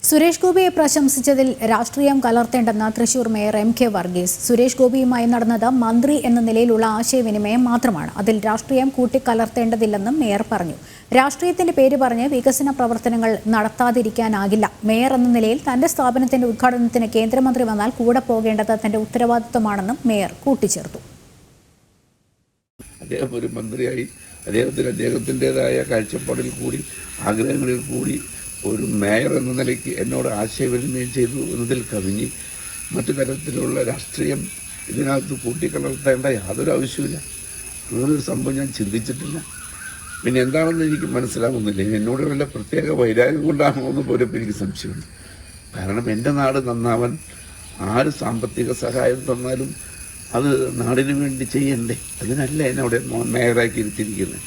സുരേഷ് ഗോപിയെ പ്രശംസിച്ചതിൽ രാഷ്ട്രീയം കലർത്തേണ്ടെന്ന Thrissur mayor MK Varghese. Suresh ഗോപിയുമായി നടന്നത് മന്ത്രി എന്ന നിലയിലുള്ള ആശയവിനിമയം മാത്രമാണ്. അതിൽ രാഷ്ട്രീയം കൂട്ടിക്കലർത്തേണ്ടതില്ലെന്നും മേയർ പറഞ്ഞു. രാഷ്ട്രീയത്തിന്റെ പേര് പറഞ്ഞ് വികസന പ്രവർത്തനങ്ങൾ നടത്താതിരിക്കാനാകില്ല. മേയർ എന്ന നിലയിൽ തന്റെ സ്ഥാപനത്തിന്റെ ഉദ്ഘാടനത്തിന് കേന്ദ്രമന്ത്രി വന്നാൽ കൂടെ പോകേണ്ടത് തന്റെ ഉത്തരവാദിത്വമാണെന്നും മേയർ കൂട്ടിച്ചേർത്തു. അദ്ദേഹം ഒരു മന്ത്രിയായി അദ്ദേഹത്തിൻ്റെതായ കാഴ്ചപ്പാടിൽ കൂടി ആഗ്രഹങ്ങളിൽ കൂടി ഒരു മേയർ എന്ന നിലയ്ക്ക് എന്നോട് ആശയവിനിമയം ചെയ്തു എന്നതിൽ കവിഞ്ഞ് മറ്റു തരത്തിലുള്ള രാഷ്ട്രീയം ഇതിനകത്ത് കൂട്ടിക്കലർത്തേണ്ട യാതൊരു ആവശ്യമില്ല. അങ്ങനൊരു സംഭവം ഞാൻ ചിന്തിച്ചിട്ടില്ല. പിന്നെ എന്താണെന്ന് എനിക്ക് മനസ്സിലാവുന്നില്ല. എന്നോട് വല്ല പ്രത്യേക വൈരാഗ്യം കൊണ്ടാണോ എന്ന് പോലും എനിക്ക് സംശയമുണ്ട്. കാരണം എൻ്റെ നാട് നന്നാവാൻ ആര് സാമ്പത്തിക സഹായം തന്നാലും അത് നാടിന് വേണ്ടി ചെയ്യണ്ടേ? അതിനല്ല എന്നെ അവിടെ മേയറാക്കി ഇരുത്തിയിരിക്കുന്നത്.